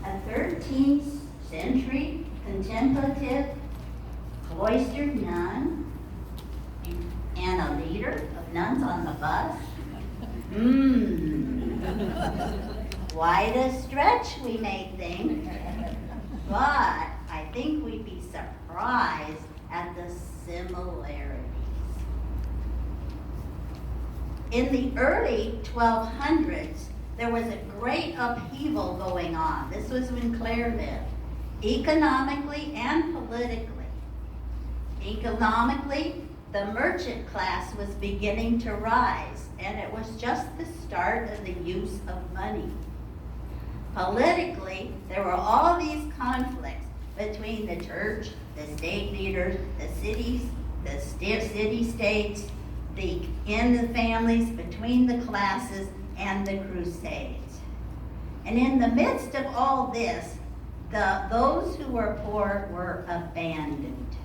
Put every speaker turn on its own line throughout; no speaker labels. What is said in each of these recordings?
a 13th century contemplative cloistered nun and a leader of nuns on the bus. Quite a stretch, we may think, but I think we'd be surprised at the similarities. In the early 1200s, there was a great upheaval going on. This was when Clare lived, economically and politically. Economically, the merchant class was beginning to rise, and it was just the start of the use of money. Politically, there were all these conflicts between the church, the state leaders, the cities, the city-states, in the families, between the classes, and the Crusades. And in the midst of all this, those who were poor were abandoned.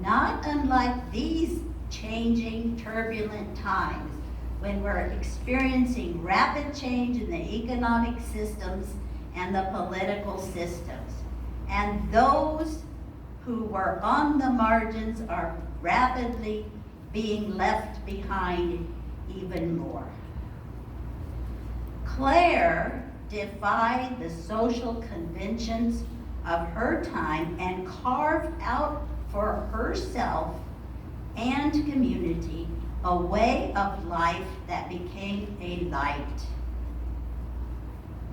Not unlike these changing, turbulent times when we're experiencing rapid change in the economic systems and the political systems. And those who were on the margins are rapidly being left behind even more. Clare defied the social conventions of her time and carved out for herself and community a way of life that became a light.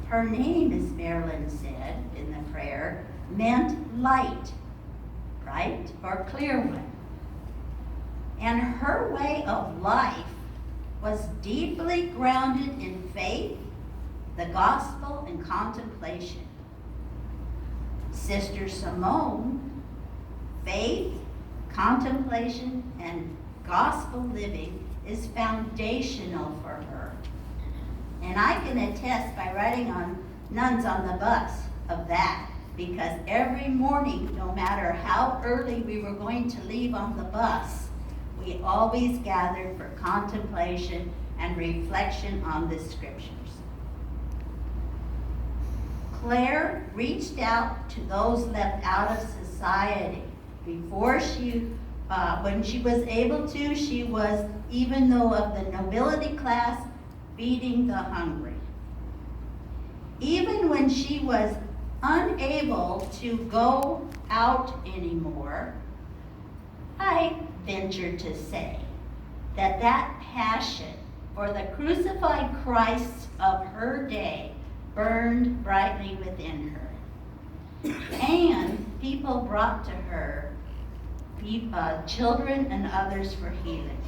Her name, as Marilyn said in the prayer, meant light, right? Or clear one. And her way of life was deeply grounded in faith, the gospel, and contemplation. Sister Simone, faith, contemplation, and gospel living is foundational for her. And I can attest by writing on Nuns on the Bus of that, because every morning, no matter how early we were going to leave on the bus, we always gathered for contemplation and reflection on the scriptures. Clare reached out to those left out of society. Before when she was able to, she was, even though of the nobility class, feeding the hungry. Even when she was unable to go out anymore, I venture to say that passion for the crucified Christ of her day burned brightly within her. And people brought to her children and others for healing.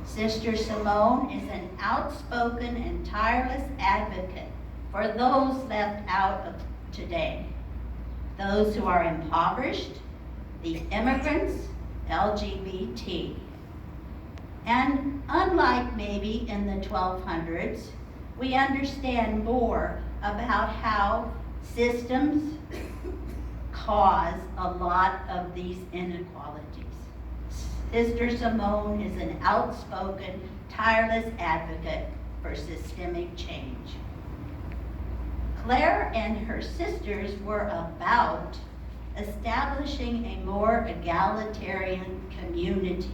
Sister Simone is an outspoken and tireless advocate for those left out of today, those who are impoverished, the immigrants, LGBT. And unlike maybe in the 1200s, we understand more about how systems cause a lot of these inequalities. Sister Simone is an outspoken, tireless advocate for systemic change. Clare and her sisters were about establishing a more egalitarian community.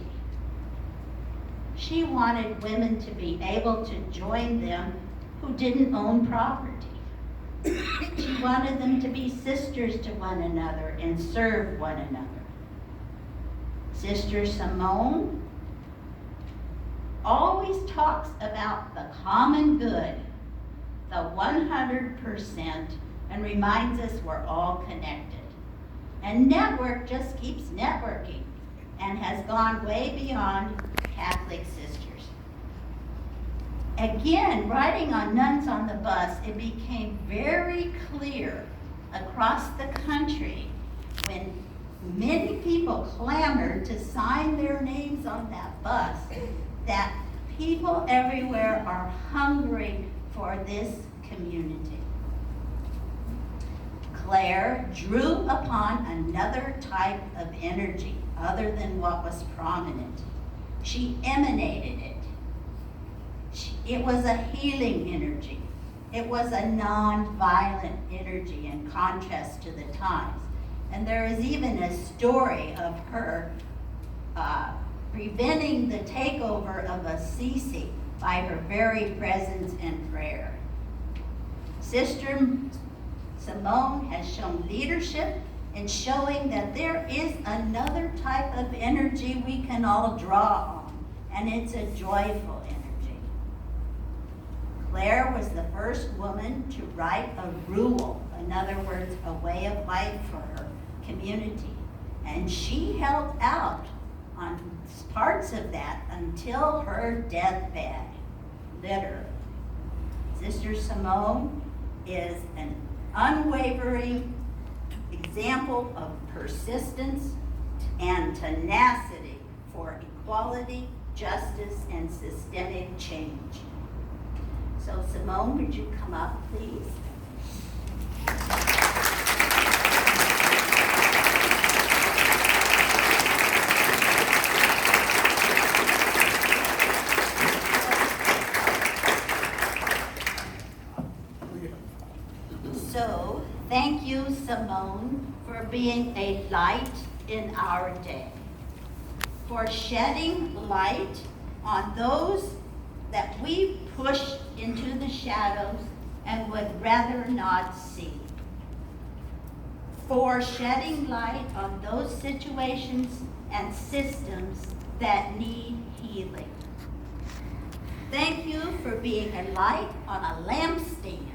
She wanted women to be able to join them who didn't own property. She wanted them to be sisters to one another and serve one another. Sister Simone always talks about the common good, the 100%, and reminds us we're all connected. And network just keeps networking and has gone way beyond Catholic sisters. Again, writing on Nuns on the Bus, it became very clear across the country when many people clamored to sign their names on that bus that people everywhere are hungry for this community. Clare drew upon another type of energy other than what was prominent. She emanated it. It was a healing energy, It was a non-violent energy in contrast to the times. And there is even a story of her preventing the takeover of Assisi by her very presence and prayer. Sister Simone has shown leadership in showing that there is another type of energy we can all draw on, and it's a joyful energy. Clare was the first woman to write a rule, in other words, a way of life for her community, and she held out on parts of that until her deathbed, literally. Sister Simone is an unwavering example of persistence and tenacity for equality, justice, and systemic change. So Simone, would you come up, please? So, thank you, Simone, for being a light in our day, for shedding light on those that we push into the shadows and would rather not see, for shedding light on those situations and systems that need healing. Thank you for being a light on a lampstand,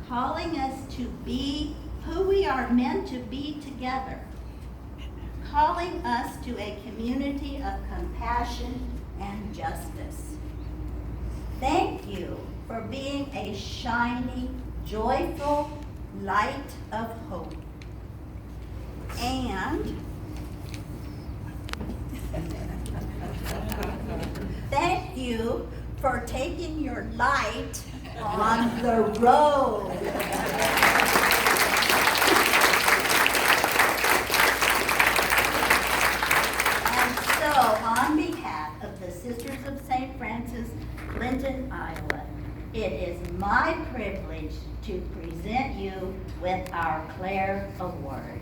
calling us to be who we are meant to be together, calling us to a community of compassion and justice. Thank you for being a shining, joyful light of hope. And thank you for taking your light on the road. And so, on behalf of the Sisters of St. Francis, Clinton, Iowa, it is my privilege to present you with our Clare Award.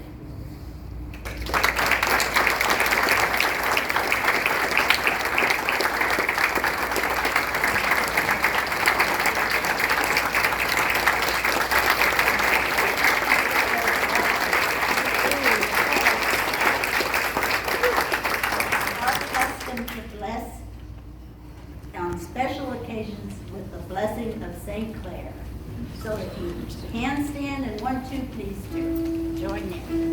Special occasions with the blessing of St. Clare. So if you can stand and want to, please do. Join in.